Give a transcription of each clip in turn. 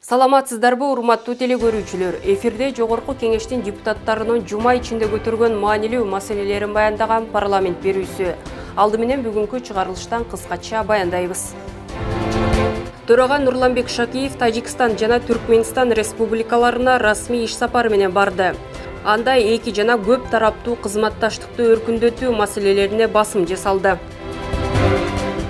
Саламатсыздарбы, урматтуу телекөрүүчүлөр. Эфирде Жогорку Кеңештин депутаттарынын жума ичинде көтөргөн маанилүү маселелерин баяндаган парламент берүүсү. Алды менен бүгүнкү чыгарылыштан кыскача баяндайбыз. Төрага Нурланбек Шакиев Тажикстан жана Түркменстан республикаларына расмий иш сапары менен барды. Анда эки жана көп тараптуу кызматташтыкты өркүндөтүү маселелерине басым жасалды.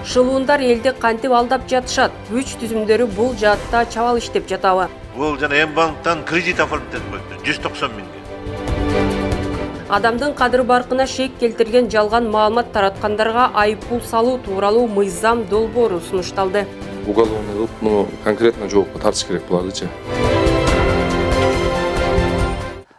Шылуундар элди кантип алдап жатышат? Күч түзүмдөрү бул жаатта чабал иштеп жатабы? Бул жана М-банктан кредит оформлоп болду. 190 миңге. Адамдын кадыр баркына шек келтирген жалган маалымат тараткандарга айыппул салуу тууралуу мыйзам долбоору сунушталды. Уголовный кылып, конкретно жоопко тартыш керек булардычы.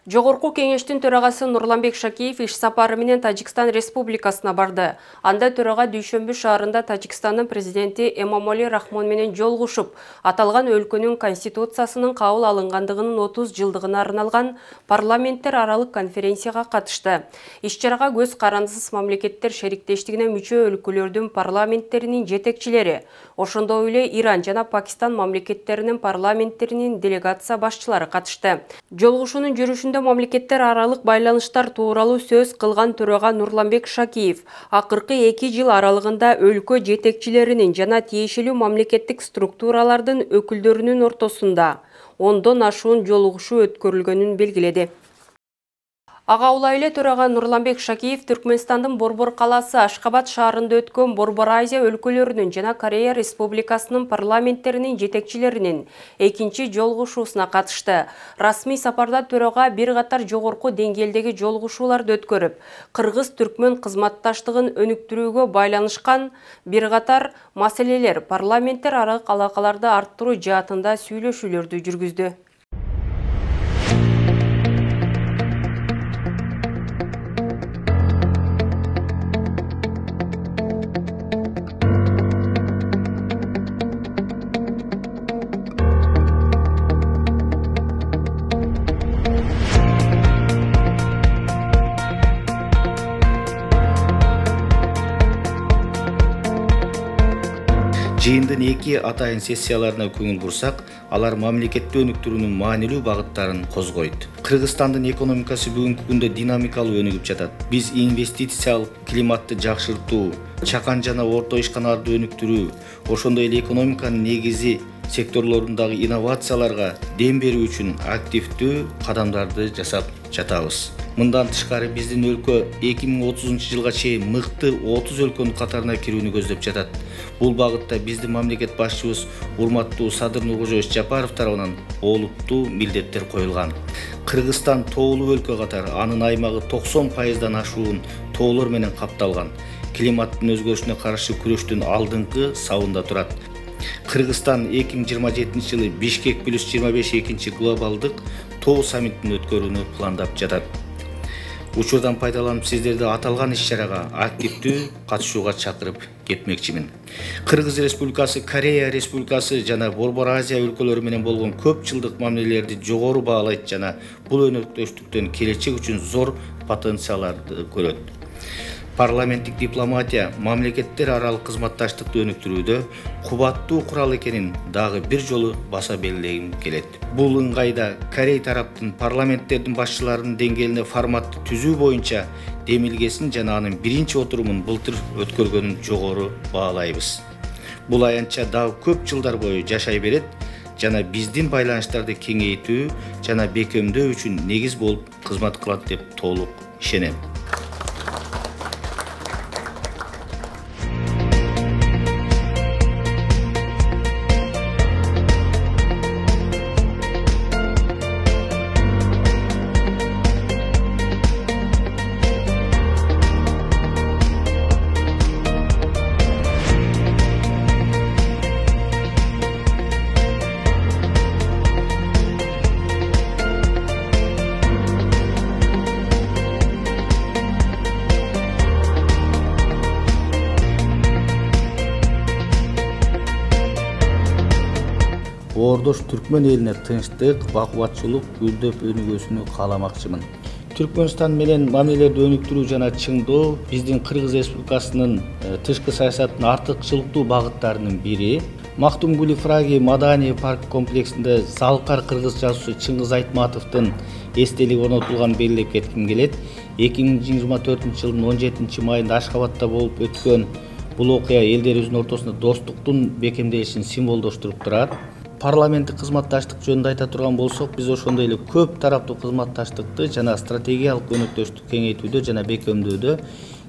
Жогорку Кеңештин төрагасы Нурланбек Шакиев иш сапары менен Тажикстан республикасына барды. Анда төрага Дүйшөмбү шаарында Тажикстандын президенти Эмомали Рахмон менен жолугушуп, аталган өлкөнүн конституциясынын кабыл алынгандыгынын 30 жылдыгына арналган парламенттер аралык конференцияга катышты. Иш-чарага көз карандысыз мамлекеттер шериктештигине мүчө өлкөлөрдүн парламенттеринин жетекчилери, ошондой эле Иран жана Пакистан мамлекеттеринин парламенттеринин делегация башчылары катышты. Жолугушуунун жүрүшүндө мамлекеттер аралык байланыштар тууралуу сөз кылган төрага Нурланбек Шакиев акыркы 2 жыл аралыгында өлкө жетекчилеринин жана тиешелүү мамлекеттик структуралардын өкүлдөрүнүн ортосунда 10дон ашуун жолугушуу өткөрүлгөнүн белгиледи. Ага улайлы төрага Нурланбек Шакиев Түркменстандын Борбор калаасы Ашхабад шаарында өткөн Борбор Азия өлкөлөрүнүн жана Корея Республикасынын парламенттеринин жетекчилеринин экинчи жолугушуусуна катышты. Расмий сапарда төрага бир катар жогорку деңгээлдеги жолугушууларды өткөрүп, кыргыз-түркмөн кызматташтыгын өнүктүрүүгө байланышкан бир катар маселелер, парламенттер аралык алакаларды арттыруу жаатында сүйлөшүүлөрдү жүргүздү. Жыйындын эки атайын сессияларына көңүл бурсак, алар мамлекетти өнүктүрүүнүн маанилүү багыттарын козгойт. Кыргызстандын экономикасы бүгүнкү күндө динамикалуу өнүгүп жатат. Биз инвестициялык климатты жакшыртуу, чакан жана орто ишканаларды өнүктүрүү, ошондой эле экономиканын негизи секторлорундагы инновацияларга дем берүү үчүн активдүү кадамдарды жасап жатабыз. Мындан тышкары биздин өлкө 2030 жылга чейин мыкты 30 өлкөнүн катарына кирүүнү көздөп жатат. Бул багытта биздин мамлекет башчыбыз урматтуу Садыр Нуркожоевич Жапаров тарабынан олуттуу милдеттер коюлган. Кыргызстан тоолуу өлкө катары анын аймагы 90%дан ашуун тоолор менен капталган. Климаттын өзгөрүшүнө каршы күрөштүн алдыңкы сабында турат. Кыргызстан 2027 жылы Бишкек +25 экинчи глобалдык тоо саммитин өткөрүүнү пландап жатат. Учурдан пайдаланып сиздерди аталган иш-чарага активдүү катышууга чакырып кетмекчимин. Кыргыз Республикасы, Корея Республикасы жана Борбор Азия өлкөлөрү менен болгон көп жылдык мамилелерди жогору баалайт жана бул өнөктөштүктөн келечек үчүн зор потенциалдарды көрөт. Парламенттик дипломатия мамлекеттер аралык кызматташтыкты өнүктүрүүдө кубаттуу курал экенин дагы бир жолу баса белгилегим келет. Бул ыңгайда Корей тараптын парламенттердин башчыларынын деңгээлине форматты түзүү боюнча демилгесин жана анын биринчи отурумун былтыр өткөргөнүн жогору баалайбыз. Бул аянтча дагы көп жылдар бою жашай берет жана биздин байланыштарды кеңейтүү жана бекемдөө үчүн негиз болуп кызмат кылат деп толук ишенем. Ордош Түркмөн элине тынчтык, бакубатчылык гүлдөп өнүгүүсүнү кааламакчымын. Түркмөнстан менен мамилелерди өнүктүрүү жана чыңдоо биздин Кыргыз Республикасынын тышкы саясаттын артыкчылыктуу багыттарынын бири. Мактумгули Фраги Маданий парк комплексинде залкар кыргыз жазуучу Чыңгыз Айтматовдун эстелиги орнотулганын белгилеп кетким келет. 2024-жылдын 17-майында Ашхабадта болуп өткөн бул окуя элдерибиздин ортосунда достуктун бекемделишин символдоштуруп турат. Парламенттик кызматташтык жөнүндө айта турган болсок, биз ошондой эле көп тараптуу кызматташтыкты жана стратегиялык өнөктөштүктү кеңейтүүдө жана бекемдөөдө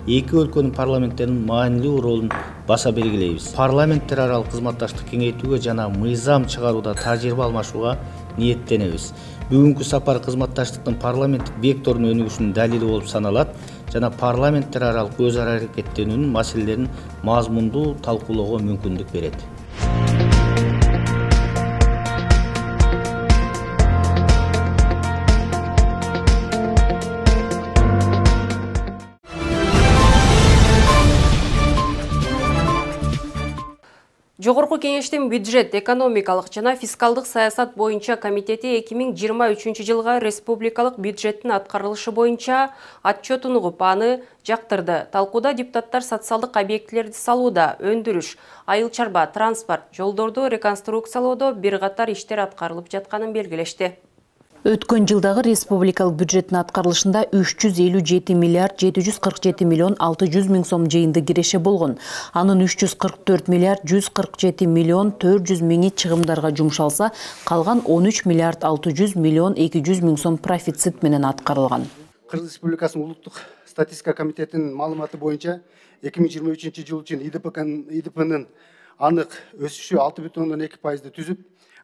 эки өлкөнүн парламенттеринин маанилүү ролун баса белгилейбиз. Парламенттер аралык кызматташтык кеңейтүүгө жана мыйзам чыгарууда тажрыйба алмашууга ниеттенебиз. Бүгүнкү сапар кызматташтыктын парламенттик векторунун өнүгүшүнүн далили болуп саналат жана парламенттер аралык өз ара аракеттенүүнүн маселелерин мазмундуу талкуулоого мүмкүндүк берет. Жогорку кеңештин бюджет, экономикалык жана фискалдык саясат боюнча комитети 2023 жылга республикалык бюджеттин аткарылышы боюнча отчетун угуп, аны жактырды. Талкууда депутаттар социалдык объектилерди салууда, өндүрүш, айыл чарба, транспорт, жолдорду реконструкциялоодо бир катар иштер аткарылып жатканын белгилешти. Өткөн жылдагы республикалык бюджеттин аткарылышында 357 миллиард 747 миллион 600 миң сом жыйынды киреше болгон. Анын 344 миллиард 147 миллион 400 миңи чыгымдарга жумшалса, калган 13 миллиард 600 миллион 200 миң сом профицит менен аткарылган. Кыргыз Республикасынын улуттук статистика комитетинин маалыматы боюнча 2023 жыл үчүн ИДПнын анык өсүшү 6,2% түзүп,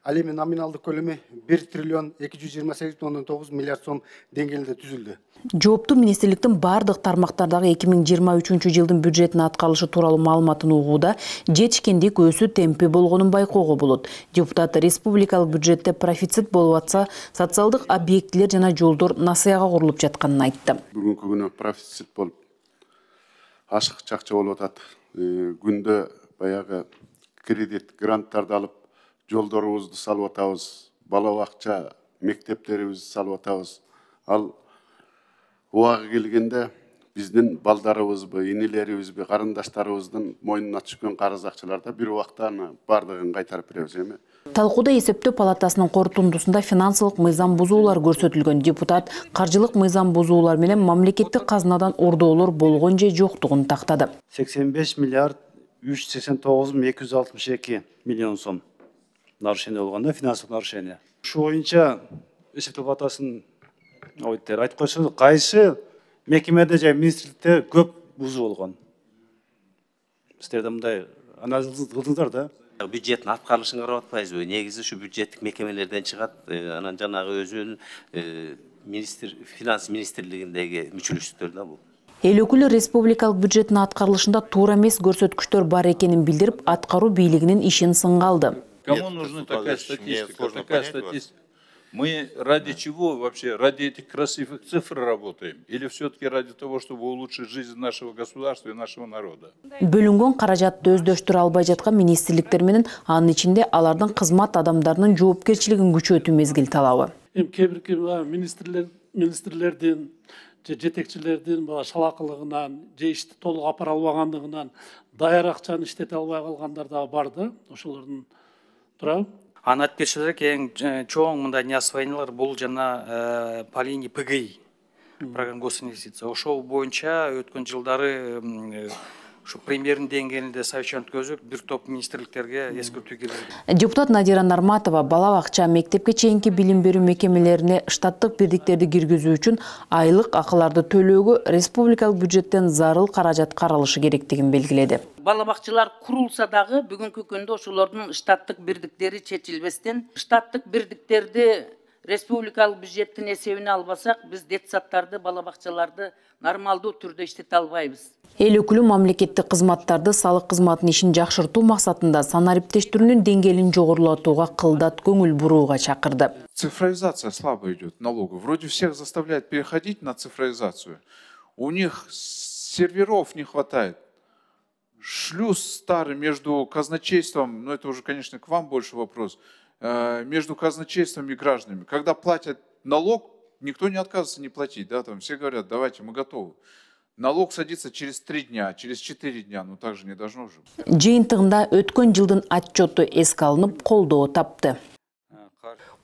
ал эми номиналдык көлөмү 1 триллион 228,9 миллиард сом деңгээлинде түзүлдү. Жооптуу министрликтин бардык тармактардагы 2023 жылдын бюджеттин аткарылышы тууралуу маалыматын угууда жетишкендик өсүү темпи болгонун байкоого болот. Депутат республикалык бюджетте профицит болуп атса, социалдык объектилер жана жолдор насыяга курулуп жатканын айтты. Бүгүнкү күнү профицит болуп, ашык чакча болуп атат. Күндө баягы кредит, гранттарды алып, жолдорубузду салып атабыз, бала бакча, мектептерибизди салып атабыз. Ал убагы келгенде биздин балдарыбызбы, инилерибизби, карындаштарыбыздын мойнуна түшкөн карыз акчаларда бир убакта бардыгын кайтарып беребиз эми. Талкууда эсептөө палатасынын корутундусунда финансылык мыйзам бузуулар көрсөтүлгөн. Депутат каржылык мыйзам бузуулар менен мамлекеттик казынадан ордоолор болгон же жоктугун тактады. 85 миллиард 389,262 миллион сом нарушение болгондо, финансылык нарушение. Ушу боюнча эсептөө палатасынын аудиттери айтып койсо, кайсы мекемеде же министрликте көп бузуу болгон. Сиздерде мындай анализ кылдыңыздар да? Бюджеттин аткарылышын карап атпайбызбы? Негизи ушу бюджеттик мекемелерден чыгат, анан жанагы өзүнүн финанс министрлигиндеги мүчөлүштүктөр да бул. Эл өкүлү республикалык бюджеттин аткарылышында туура эмес көрсөткүчтөр бар экенин билдирип, аткаруу бийлигинин ишин сынга алды. Кому нужна такая статистика? Мы ради чего вообще? Ради этих красивых цифр работаем? Или все-таки ради того, чтобы улучшить жизнь нашего государства и нашего народа? Бөлүнгөн каражатты өздөштүрө албай жаткан министрликтер менен анын ичинде алардын кызмат адамдарынын жоопкерчилигин күчөтүү мезгил талабы. Кээ бир министрлердин же жетекчилердин шалакылыгынан, же ишти толук апара албагандыгынан даяр акчаны иштете албай калгандар да бар да, ошолордун тура. Анат бершілер ең чоң мындай неосвоениялар бұл жана по линии ПГИ, программа госинвестиция. Ошол боюнча өткөн жылдары ушу премьердин деңгээлинде совещание өткөзүп, бир топ министрликтерге эскертүү киргизди. Депутат Надира Нарматова бала бакча, мектепке чейинки билим берүү мекемелерине штаттык бирдиктерди киргизүү үчүн айлык акыларды төлөөгө республикалык бюджеттен зарыл каражат каралышы керектигин белгиледи. Бала бакчалар курулса дагы бүгүнкү күндө ошолордун штаттык бирдиктери чечилбестен, штаттык бирдиктерди республикалык бюджеттин эсебине албасак, биз детсадтарды, бала бакчаларды нормалдуу түрдө иштете албайбыз. Эл өкүлү мамлекеттик кызматтарды, салык кызматынын ишин жакшыртуу максатында санариптештирүүнүн деңгээлин жогорулатууга кылдат көңүл бурууга чакырды. Цифровизация слабо идет налогов. Вроде всех заставляют переходить на цифровизацию. У них серверов не хватает. Шлюз старый между казначейством, ну это уже, конечно, к вам больше вопрос, между казначейством и гражданами. Когда платят налог, никто не отказывается не платить, да, там все говорят, давайте, мы готовы. Налог садится через 3 дня, через 4 дня, ну так же не должно же. Жыйынтыгында өткөн жылдын отчету эске алынып колдоо тапты.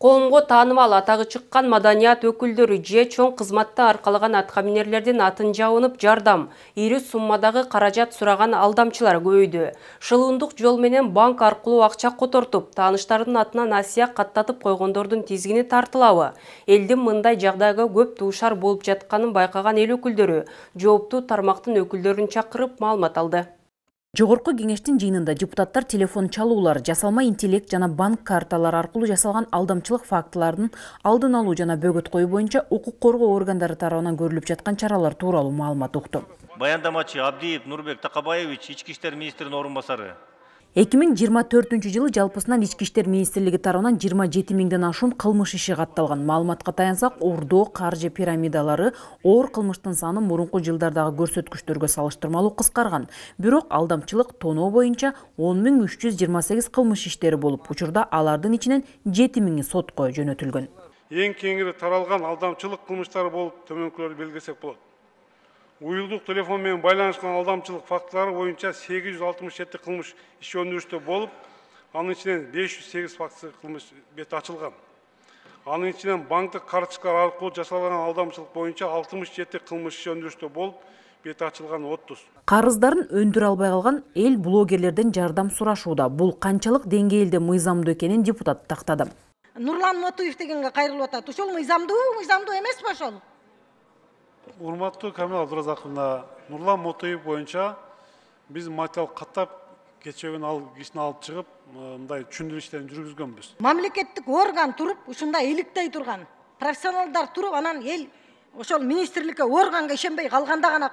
Коомго таанымал атагы чыккан маданият өкүлдөрү же чоң кызматта аркалаган аткаминерлердин атын жабынып жардам, ири суммадагы каражат сураган алдамчылар көбөйдү. Шылуундук жол менен банк аркылуу акча котортуп, тааныштардын атынан асия каттатып койгондордун тизгини тартылабы? Элдин мындай жагдайга көп туушар болуп жатканын байкаган эл өкүлдөрү жооптуу тармактын өкүлдөрүн чакырып маалымат алды. Жогорку кеңештин жыйынында депутаттар телефон чалуулар, жасалма интеллект жана банк карталары аркылуу жасалган алдамчылык фактыларын алдын алуу жана бөгөт коюу боюнча укук коргоо органдары тарабынан көрүлүп жаткан чаралар тууралуу маалымат укту. Баяндамачы Абдиев Нурбек Такабаевич, ички иштер министринин орун басары. 2024 жалпысынан Ички иштер министрлиги тарабынан 27 миңден ашуун кылмыш иши катталган. Маалыматка таянсак, уурдоо, каржы пирамидалары оор кылмыштын саны мурунку жылдардагы көрсөткүчтөргө салыштырмалуу кыскарган. Бирок алдамчылык, тоноо боюнча 10.328 кылмыш иштери болуп, учурда алардын ичинен 7 миңи сотко жөнөтүлгөн. Эң кеңири таралган алдамчылык кылмыштары болуп төмөнкүлөрдү белгилесек болот. Уюлдук телефон менен байланышкан алдамчылык фактылары боюнча 867 кылмыш иш өндүрүштө болуп, анын ичинен 508 фактысы кылмыш бет ачылган. Анын ичинен банктык карточкалар аркылуу жасалган алдамчылык боюнча 67 кылмыш иш өндүрүштө болуп, бет ачылган 30. Карыздарын өндүрө албай калган эл блогерлерден жардам сурашууда. Бул канчалык деңгээлде мыйзамдуу экенин депутат тактады. Нурлан Мотуев дегенге кайрылып атат. Ошол мыйзамдуу эмеспи ошол? Урматтуу Камил Абдуразаковна, Нурлан Мотуев боюнча биз материал каттап кечөгүн кишини алып чыгып, мындай түшүндүрүү иштерин жүргүзгөнбүз. Мамлекеттик орган туруп, ушундай иликтей турган профессионалдар туруп, анан эл ошол министрликке, органга ишенбей калганда гана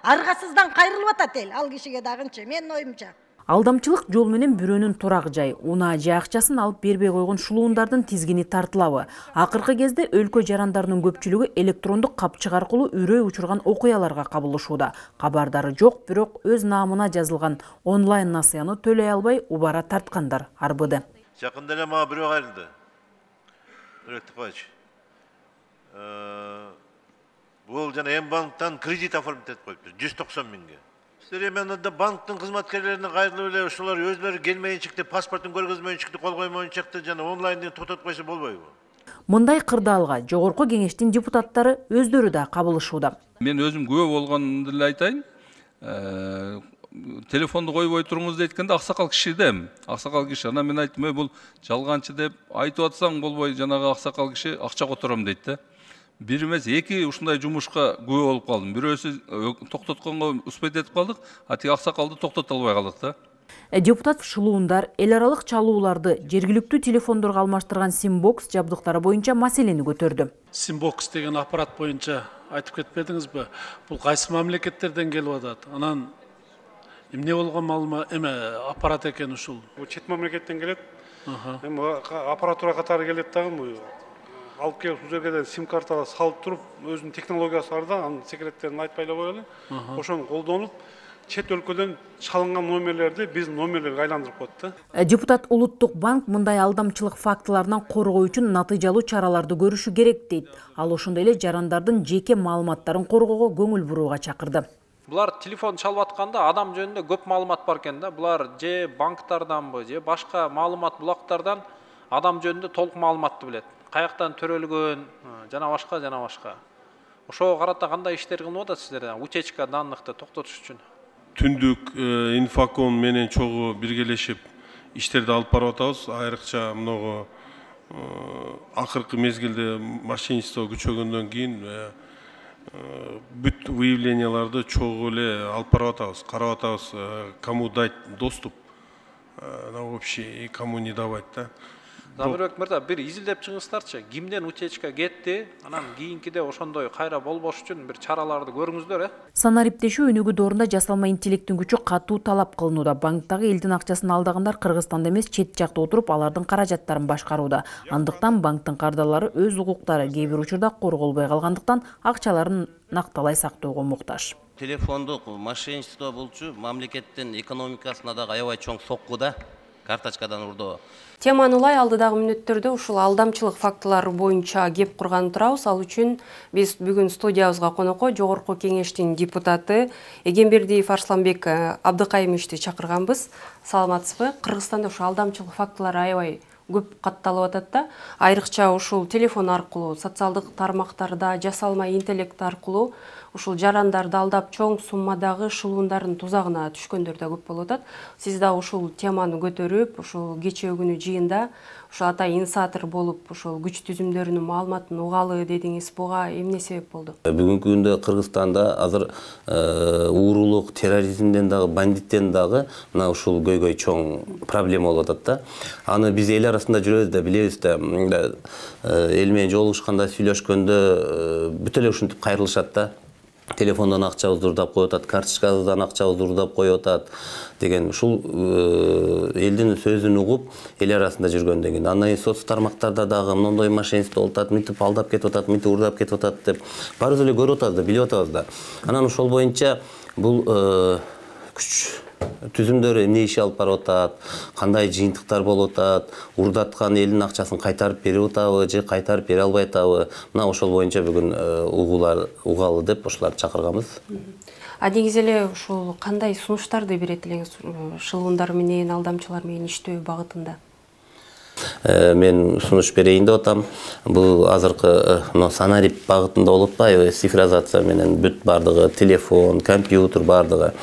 аргасыздан кайрылып атат эл. Ал кишиге дагынчы, менин оюмча. Алдамчылык жол менен бирөөнүн турак жай, унаа же акчасын алып бербей койгон шулуундардын тизгини тартылабы? Акыркы кезде өлкө жарандарынын көпчүлүгү электрондук капчык аркылуу үрөй учурган окуяларга кабылышууда. Кабардары жок, бирок өз наамына жазылган онлайн насыяны төлөй албай убара тарткандар арбыды. Жакында эле мага бирөө кайрылды. Бул жана М-банктан кредит оформить этип коюптур, 190 миңге. Сиременде банктын кызматкерлерине кайрылып эле ошолор өзлөрү келмейинчикти, паспортун көргөзмөйүнчүктү, кол коймоюнчукты жана онлайнден тототуп койсо болбойбу? Мындай кырдаалга жогорку кеңештин депутаттары өздөрү да кабылышууда. Мен өзүм күбө болгонду эле айтайын. Телефонду койбой туруңуз дейткенде аксакал киши дем. Аксакал киши. Анан мен айттым, бул жалганчы деп айтып атсаң болбой, жанагы аксакал киши акча котором дейт да. Бир эмес, эки ушундай жумушка күбө болуп калдым. Бирөөсү токтотконго успейт этип калдык, а тиги аксакалды токтото албай калдык да. Депутат шылуундар, эл аралык чалууларды жергиликтүү телефондорго алмаштырган Simbox жабдыктары боюнча маселени көтөрдү. Simbox деген аппарат боюнча айтып кетпедиңизби? Бул кайсы мамлекеттерден келип атат? Анан эмне болгон маалымат аппарат экен ушул? Бул чет мамлекеттен келет. Аппаратура катары келет дагы. Алып келип бул жерге сим-карталар салып туруп, өзүнүн технологиясы бар да, анын секреттерин айтпай эле коелу. Ошону колдонуп, чет өлкөдөн чалынган номерлерди биз номерлерге айландырып коет да. Депутат Улуттук банк мындай алдамчылык фактыларынан коргоо үчүн натыйжалуу чараларды көрүшү керек дейт. Ал ошондой эле жарандардын жеке маалыматтарын коргоого көңүл бурууга чакырды. Булар телефон чалып атканда адам жөнүндө көп маалымат бар экен да. Булар же банктарданбы, же башка маалымат булактардан адам жөнүндө толук маалыматты билет. Каяктан төрөлгөн, жана башка. Ошого карата кандай иштер кылып атасыздар? Утечка данныхты токтотуш үчүн. Түндүк инфоком менен чогуу биргелешип иштерди алып барып атабыз. Айрыкча мынагу акыркы мезгилде мошенничество күчөгөндөн кийин бүт выявленияларды чогуу эле алып барып атабыз. Карап атабыз, кому дать доступ на общий и кому не давать да. Замирбек мырза, бир изилдеп чыгыңыздарчы, кимден утечка кетти, анан кийинкиде ошондой кайра болбош үчүн бир чараларды көрүңүздөр, Санариптешүү өнүгүү доорунда жасалма интеллекттин күчү катуу талап кылынууда. Банктагы элдин акчасын алдагандар Кыргызстанда эмес, чет жакта отуруп, алардын каражаттарын башкарууда. Андыктан банктын кардалары өз укуктары кээ бир учурда корголбой калгандыктан акчаларын накталай сактоого муктаж. Телефондук мошенничество болчу мамлекеттин экономикасына дагы аябай чоң сокку да. карточкадан урдоо. Теманы улай алдыдагы мүнөттөрдө ушул алдамчылык фактылары боюнча кеп курган турабыз. Ал үчүн биз бүгүн студиябызга конокко Жогорку Кеңештин депутаты Эгембердиев Арсланбек Абдыкайымовичти чакырганбыз. Саламатсызбы? Кыргызстанда ушул алдамчылык фактылары аябай көп катталып атат да. Айрыкча ушул телефон аркылуу, социалдык тармактарда, жасалма интеллект аркылуу ушул жарандарды алдап чоң суммадагы шылуундардын тузагына түшкөндөр да көп болуп атат. Сиз да ушул теманы көтөрүп, ушул кечээ күнү жыйында ушул атай инициатор болуп, ушул күч түзүмдөрүнүн маалыматын угалы дедиңиз. Буга эмне себеп болду? Бүгүнкү күндө Кыргызстанда азыр уурулук, терроризмден дагы, бандиттен дагы мына ушул көйгөй чоң проблема болуп атат да. Аны биз эл арасында жүрөбүз да, билебиз да. Эл менен жолугушканда, сүйлөшкөндө бүт эле ушинтип кайрылышат да. Телефондон акчабызды урдап коюп атат, карточкабыздан акчабызды урдап коюп атат деген ушул элдин сөзүн угуп эл арасында жүргөндөн кийин андан кийин соц тармактарда дагы мондой мошенничество болуп атат, мынтип алдап кетип атат, мынтип урдап кетип атат деп баарыбыз эле көрүп атабыз да, билип атабыз да. Анан ошол боюнча бул күч түзүмдөрү эмне иш алып барып атат, кандай жыйынтыктар болуп атат, урдаткан элдин акчасын кайтарып берип атабы же кайтарып бере албай атабы, мына ошол боюнча бүгүн угалы деп ошолорду чакырганбыз. Негизи эле ушул кандай сунуштарды берет элеңиз шылуундар менен, алдамчылар менен иштөө багытында? Мен сунуш берейин деп атам. Бул азыркы санарип багытында болуп атпайбы, цифризация менен бүт бардыгы, телефон, компьютер бардыгы.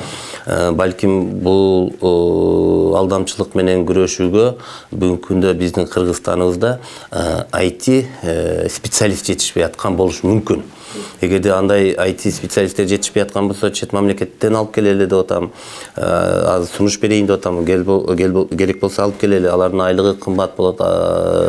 Балким бул алдамчылык менен күрөшүүгө бүгүнкү күндө биздин Кыргызстаныбызда IT специалист жетишпей аткан болушу мүмкүн. Эгерде андай IT специалисттер жетишпей аткан болсо, чет мамлекеттен алып келели деп атам. Азыр сунуш берейин деп атам. Керек болсо алып келели. Алардын айлыгы кымбат болот.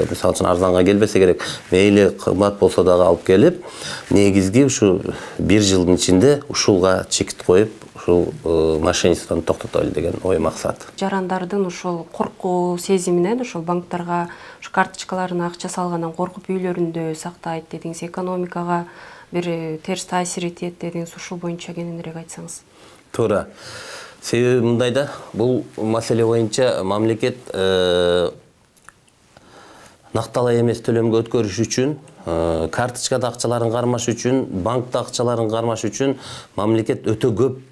Мисалы үчүн арзанга келбесе керек. Мейли кымбат болсо дагы алып келип, негизги ушу 1 жылдын ичинде ушулга чекит коюп, ушул мошенничествону токтотолу деген ой максат. Жарандардын ушул коркуу сезиминен ушул банктарга карточкаларына акча салгандан коркуп үйлөрүндө сактайт дедиңиз, экономикага бир терс таасир этет дедиңиз, ушул боюнча кененирээк айтсаңыз. Туура. Себеби мындай да, бул маселе боюнча мамлекет накталай эмес төлөмгө өткөрүш үчүн, карточкада акчаларын кармаш үчүн, банкта акчаларын кармаш үчүн мамлекет өтө көп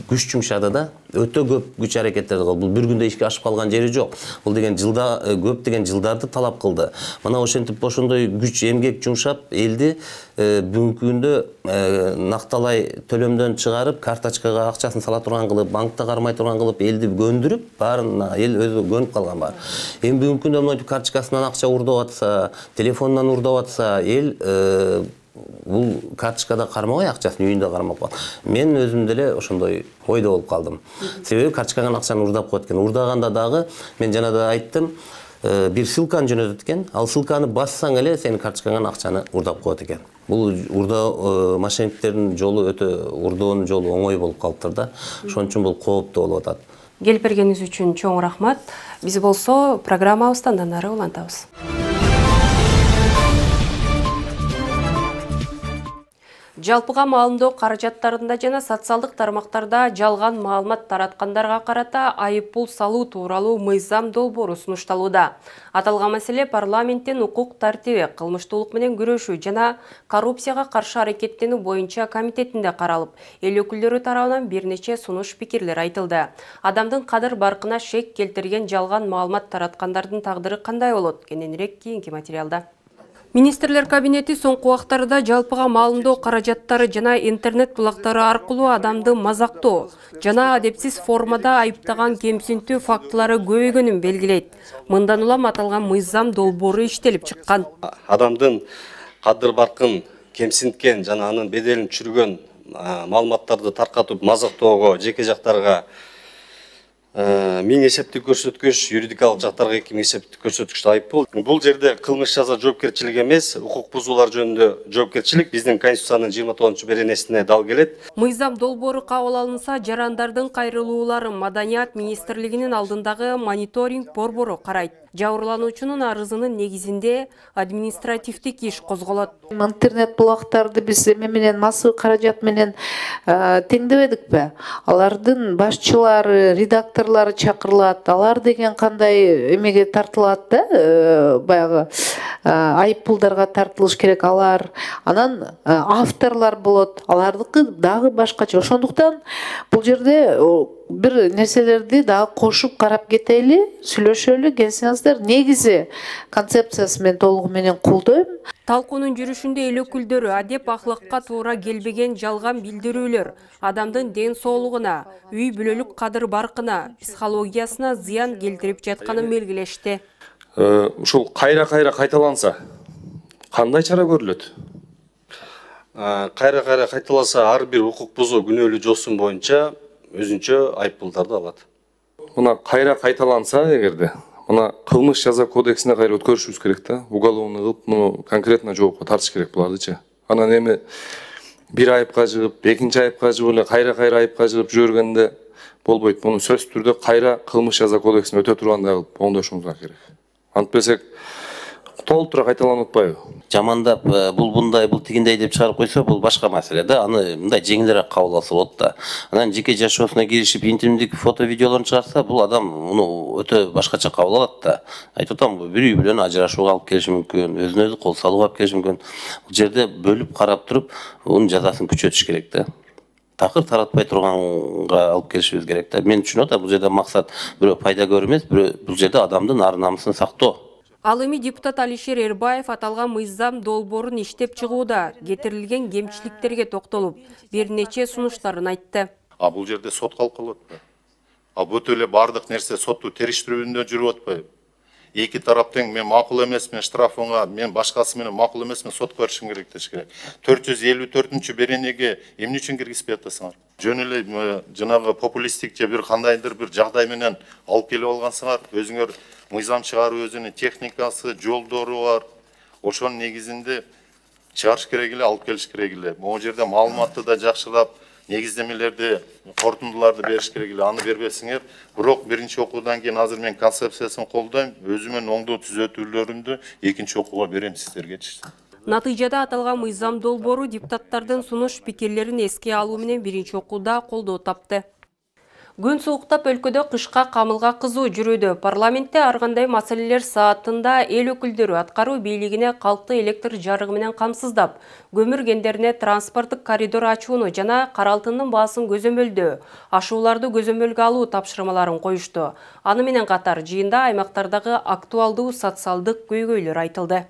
күч жумшады да, өтө көп күч аракеттерди кылды. Бул бир күндө ишке ашып калган жери жок. Бул деген жылда көп деген жылдарды талап кылды. Мына ошентип ошондой күч эмгек жумшап, элди бүгүнкү күндө накталай төлөмдөн чыгарып, карточкага акчасын сала турган кылып, банкта кармай турган кылып, элди көндүрүп, баарына эл өзү көнүп калган бар. Эми бүгүнкү күндө монтип карточкасынан акча урдап атса, телефонунан урдап атса, эл бул карточкада кармабай акчасын үйүндө кармап калат. Мен өзүм деле ошондой ойдо болуп калдым. Себеби карточкага акчаны урдап коет экен. Урдаганда дагы мен жана да айттым, бир ссылканы жөнөтөт экен. Ал ссылканы бассаң эле сенин карточкаңан акчаны урдап коет экен. Бул мошенниктердин жолу өтө урдоонун жолу оңой болуп калыптыр да. Ошон үчүн бул кооптуу болуп атат. Келип бергениңиз үчүн чоң рахмат. Биз болсо программабызды андан ары улантабыз. Жалпыга маалымдоо каражаттарында жана социалдык тармактарда жалган маалымат тараткандарга карата айыппул салуу тууралуу мыйзам долбоору сунушталууда. Аталган маселе парламенттин укук тартиби, кылмыштуулук менен күрөшүү жана коррупцияга каршы аракеттенүү боюнча комитетинде каралып, эл өкүлдөрү тарабынан бир нече сунуш пикирлер айтылды. Адамдын кадыр баркына шек келтирген жалган маалымат тараткандардын тагдыры кандай болот? Кененирээк кийинки материалда. Министрлер кабинети соңку убактарда жалпыга маалымдоо каражаттары жана интернет булактары аркылуу адамды мазактоо жана адепсиз формада айыптаган кемсинтүү фактылары көбөйгөнүн белгилейт. Мындан улам аталган мыйзам долбоору иштелип чыккан. Адамдын кадыр баркын кемсинткен жана анын беделин түшүргөн маалыматтарды таркатып мазактоого жеке жактарга 1000 эсептик көрсөткүч, юридикалык жактарга 2000 эсептик көрсөткүчтө айыппул. Бул жерде кылмыш жаза жоопкерчилик эмес, укук бузуулар жөнүндө жоопкерчилик биздин Конституциянын 29-беренесине дал келет. Мыйзам долбоору кабыл алынса, жарандардын кайрылууларын Маданият министрлигинин алдындагы мониторинг борбору карайт. Жабырлануучунун арызынын негизинде административдик иш козголот. Интернет булактарды биз эме менен массовый каражат менен теңдебедикпи? Алардын башчылары, редактор авторлары чакырылат, алар деген кандай эмеге тартылат да, баягы айыппулдарга тартылыш керек алар. Анан авторлар болот, алардыкы дагы башкача. Ошондуктан бул жерде бир нерселерди дагы кошуп карап кетели, сүйлөшөлү, келсеңиздер. Негизи концепциясы мен толугу менен колдойм. Талкуунун жүрүшүндө эл өкүлдөрү адеп ахлыкка туура келбеген жалган билдирүүлөр адамдын ден соолугуна, үй бүлөлүк кадыр баркына, психологиясына зыян келтирип жатканын белгилешти. Ушул кайра кайталанса кандай чара көрүлөт? Кайра кайталаса ар бир укук бузуу күнөөлүү жосун боюнча өзүнчө айыппулдарды алат. Мына кайра кайталанса эгерде, мына кылмыш жаза кодексине кайра өткөрүшүбүз керек да. Уголовный кылып, муну конкретно жоопко тартыш керек булардычы. Анан эми бир айыпка жыгып, экинчи айыпка жыгып эле кайра айыпка жыгып жүргөндө болбойт. Муну сөзсүз түрдө кайра кылмыш жаза кодексине өтө тургандай кылып оңдошубуз керек. Антпесек толтура кайталанып атпайбы? Жамандап бул тигиндей деп чыгарып койсо, бул башка маселе да. Аны мындай жеңилирээк кабыл алса болот да. Анан жеке жашоосуна киришип интимдик фото видеолорун чыгарса, бул адам муну өтө башкача кабыл алат да. Айтып атам, бир үй бүлөнү ажырашууга алып келиши мүмкүн, өзүнө өзү кол салууга алып келиши мүмкүн. Бул жерде бөлүп карап туруп, унун жазасын күчөтүш керек да. Такыр таратпай турганга алып келишибиз керек да. Мен түшүнүп атам, бул жерде максат бирөө пайда көрүү эмес, бул жерде адамдын ар намысын сактоо. Ал эми депутат Алишер Эрбаев аталган мыйзам долбоорун иштеп чыгууда кетирилген кемчиликтерге токтолуп, бир нече сунуштарын айтты. Бул жерде сот калкалып атпайбы? Бүтө эле бардык нерсе сотту териштирүүндө жүрүп атпайбы? Эки тараптың мен макул эмесмин штрафыңа, мен башкасы менен макул эмесмин сотко барышым керек деш керек. 454-чү беренеге эмне үчүн киргизбей атасыңар? Жөн эле жанагы популисттик же бир кандайдыр бир жагдай менен алып келип алгансыңар. Өзүңөр мыйзам чыгаруу өзүнүн техникасы, жолдору бар. Ошонун негизинде чыгарыш керек эле, алып келиш керек эле. Могу жерде маалыматты да жакшырап, негиздемелерди, корутундуларды бериш керек эле. Аны бербесиңер. Бирок биринчи окуудан кийин азыр мен концепциясын колдойм. Өзүмөн оңдоо түзөтүүлөрүмдү экинчи окууга берем сиздерге. Натыйжада аталган мыйзам долбоору депутаттардын сунуш пикирлерин эске алуу менен биринчи окууда колдоо тапты. Күн сууктап өлкөдө кышка камылга кызуу жүрүүдө. Парламентте ар кандай маселелер саатында эл өкүлдөрү аткаруу бийлигине калкты электр жарыгы менен камсыздап, көмүр кендерине транспорттук коридор ачууну жана кара алтындын баасын көзөмөлдөө, ашууларды көзөмөлгө алуу тапшырмаларын коюшту. Аны менен катар жыйында аймактардагы актуалдуу социалдык көйгөйлөр айтылды.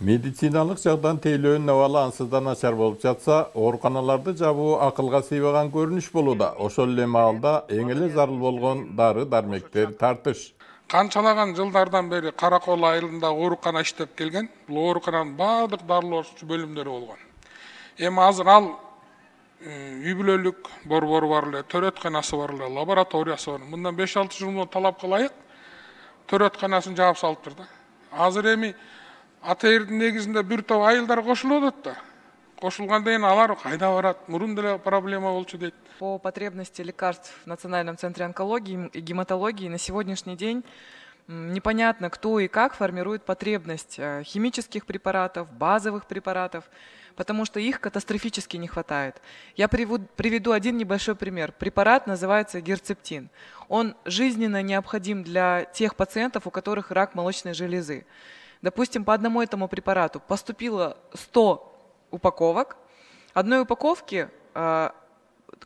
Медициналык жагдан тейлөөнүн абалы ансыздан начар болуп жатса, ооруканаларды жабуу акылга сыйбаган көрүнүш болууда. Ошол эле маалда эң эле зарыл болгон дары-дармектер тартыш. Канчалаган жылдардан бери Каракол айылында оорукана иштеп келген. Бул оорукананын баардык дарылоо бөлүмдөрү болгон. Эми азыр ал үй бүлөлүк борбору бар эле, төрөтканасы бар эле, лабораториясы бар. Мындан 5-6 жыл мурун талапка ылайык төрөтканасын жаап салыптыр да. Азыр эми АТРдин негизинде бир топ айылдар кошулуп атат да. Кошулгандан кийин алар кайда барат? Мурун деле проблема болчу дейт. По потребности лекарств в Национальном центре онкологии и гематологии на сегодняшний день непонятно, кто и как формирует потребность химических препаратов, базовых препаратов, потому что их катастрофически не хватает. Я приведу один небольшой пример. Препарат называется герцептин. Он жизненно необходим для тех пациентов, у которых рак молочной железы. Допустим, по одному этому препарату поступило 100 упаковок. Одной упаковки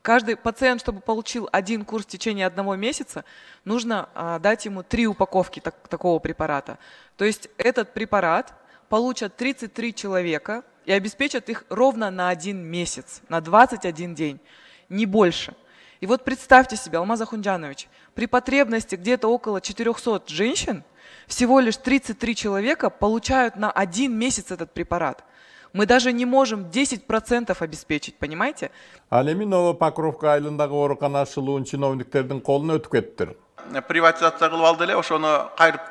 каждый пациент, чтобы получил один курс в течение 1 месяца, нужно дать ему 3 упаковки такого препарата. То есть этот препарат получат 33 человека и обеспечат их ровно на 1 месяц, на 21 день, не больше. И вот представьте себе, Алмаз Ахунджанович, при потребности где-то около 400 женщин, всего лишь 33 человека получают на 1 месяц этот препарат. Мы даже не можем 10% обеспечить, понимаете? Ал эми Новопокровка айылындагы оорукана ачылуун чиновниктердин колуна өтүп кеттир. Приватизация кылып алды эле, ошону кайрып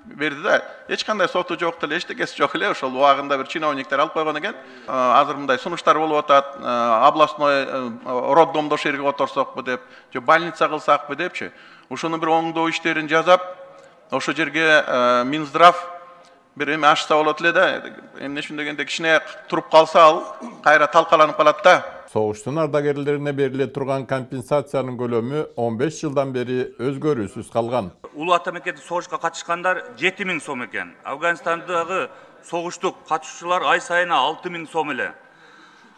берди да. Эч кандай соту жок деле, эчтекеси жок эле, ошол убагында бир чиновниктер алып койгон экен. Азыр мындай сунуштар болуп атат, областной роддомдо шерге оторсокпу деп, же больница кылсакпы депчи. Ошону бир оңдоо иштерин жасап, ошо жерге Минздрав bir эми ашса болот эле да. Эмне үчүн дегенде кичине туруп калса ал кайра талкаланып калат да. Soğuştun ardagerlerine berile turgan kompensatsiyanın kölömü 15 yıldan beri özgörüsüz kalgan. Улуу ата мекенде согушка катышкандар 7000 сом экен. Афганистандагы согуштук катышуучулар ай сайына 6000 сом эле.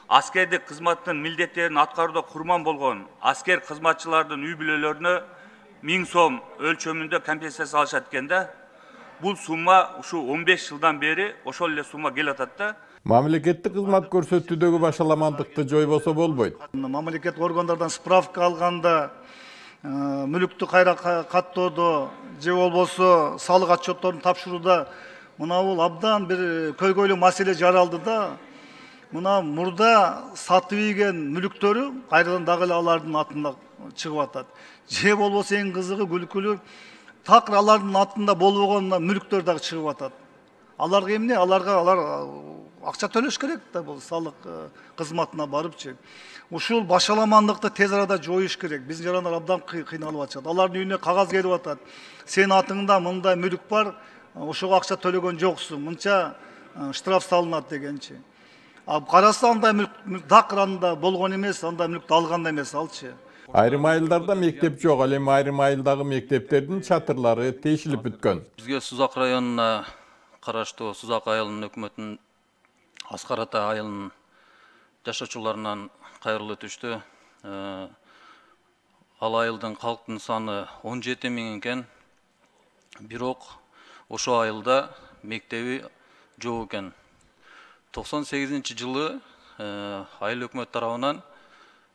Аскердик кызматтын милдеттерин аткарууда курман болгон аскер кызматчылардын үй бүлөлөрүнө 1000 сом өлчөмүндө компенсация алышат экен да. Бул сумма ушу 15 жылдан бери ошол эле сумма келип атат да. Мамлекеттик кызмат көрсөтүүдөгү башаламандыкты жойбосо болбойт. Мамлекет органдардан справка алганда, мүлүктү кайра каттоодо же болбосо салык отчетторун тапшырууда мына бул абдан бир көйгөйлүү маселе жаралды да. Мына мурда сатып ийген мүлүктөрү кайрадан дагы эле алардын атына чыгып атат. Же болбосо эң кызыгы күлкүлүү такыр алардын атында болбогон мүлүктөр дагы чыгып атат. Аларга эмне? Алар акча төлөш керек да, бул салык кызматына барыпчы. Ушул башаламандыкты тез арада жоюш керек. Биздин жарандар абдан кыйналып атышат. Алардын үйүнө кагаз келип атат. Сен атыңда мындай мүлүк бар, ошого акча төлөгөн жоксуң, мынча штраф салынат дегенчи. Караса андай мүлк дакыранда болгон эмес, андай мүлүктү алган эмес алчы. Айрым айылдарда мектеп жок, ал эми айрым айылдагы мектептердин чатырлары тешилип бүткөн. Бизге Сузак районуна караштуу Сузак айылынын өкмөтүнүн Аскар ата айылынын жашоочуларынан кайрылуу түштү. Ал айылдын калктын саны 17 000 экен. Бирок ошо айылда мектеби жок экен. 98-жылы айыл өкмөт тарабынан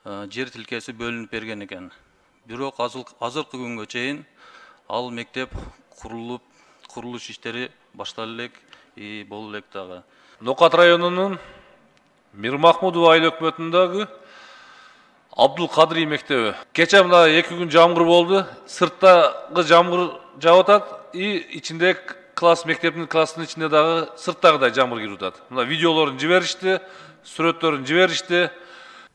жер тилкеси бөлүнүп берген экен. Бирок азыркы күнгө чейин ал мектеп курулуш иштери башталып элек и болуп элек дагы. Нокат районунун Мирмахмудов айыл өкмөтүндөгү Абдул Кадри мектеби. Кече мына 2 күн жамгыр болду. Сырттагы жамгыр жаап атат и ичинде класс мектептин класстын ичинде дагы сырттагыдай жамгыр кирип атат. Мына видеолорун жиберишти, сүрөттөрүн жиберишти.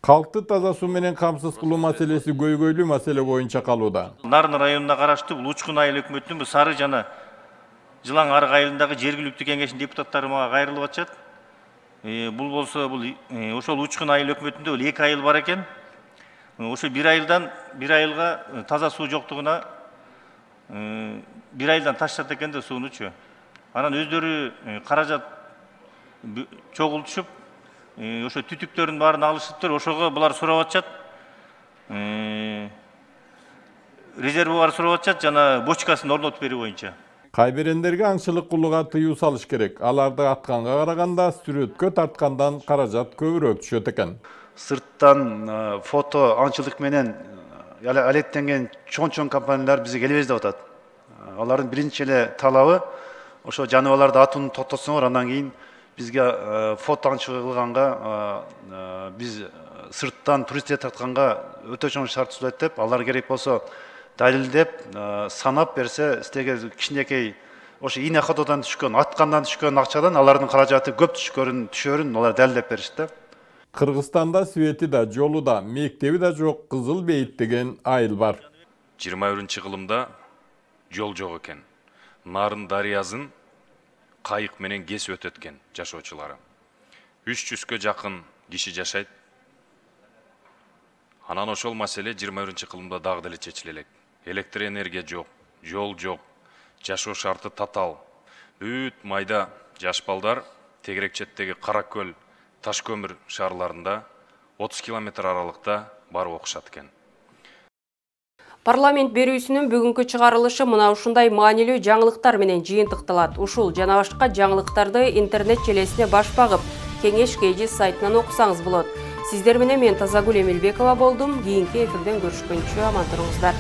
Калкты таза суу менен камсыз кылуу маселеси көйгөйлүү маселе боюнча калууда. Нарын районуна караштуу бул Учкун айыл өкмөтүнүн бул Сары жана Жылаң Арык айылындагы жергиликтүү кеңештин депутаттары мага кайрылып атышат. Бул болсо бул ошол Учкун айыл өкмөтүндө 2 айыл бар экен. Ошо 1 айылдан 1 айылга таза суу жоктугуна 1 айылдан таштат экен да суунучу. Анан өздөрү каражат чогултушуп, ошо түтүктөрдүн баарын алышыптыр. Ошого булар сурап атышат. Резервуар сурап атышат жана бочкасын орнотуп берүү боюнча. Кайберендерге аңчылык кылууга тыюу салыш керек. Аларды атканга караганда сүрөткө тарткандан каражат көбүрөөк түшөт экен. Сырттан фото аңчылык менен алектенген чоң компаниялар бизге келебиз деп атат. Алардын биринчи эле талабы ошо жаныбарларды атууну токтотсоңор, андан кийин бизге фото аңчылык кылганга биз сырттан туристтер тартканга өтө чоң шарт түзөт деп, алар керек болсо далилдеп санап берсе, сиздерге кичинекей ошо ийне катуудан түшкөн, аткандан түшкөн акчадан алардын каражаты көп түшөрүн алар далилдеп беришти. Кыргызстанда свети да, жолу да, мектеби да жок Кызыл Бейит деген айыл бар. 21-кылымда жол жок экен. Нарын дарыязын кайык менен кесип өтөт экен жашоочулары. 300-кө жакын киши жашайт. Анан ошол маселе 21-кылымда дагы деле чечиле элек. Электр энергия жок, жол жок, жашоо шарты татаал. Бүт майда жаш балдар тегерек четтеги Каракөл, Ташкөмүр шаарларында 30 километр аралыкта барып окушат экен. Парламент берүүсүнүн бүгүнкү чыгарылышы мына ушундай маанилүү жаңылыктар менен жыйынтыкталат. Ушул жана башка жаңылыктарды интернет желесине баш багып, Кеңеш KG сайтынан окусаңыз болот. Сиздер менен мен Тазагүл Эмилбекова болдум. Кийинки эфирден көрүшкөнчө аман туруңуздар.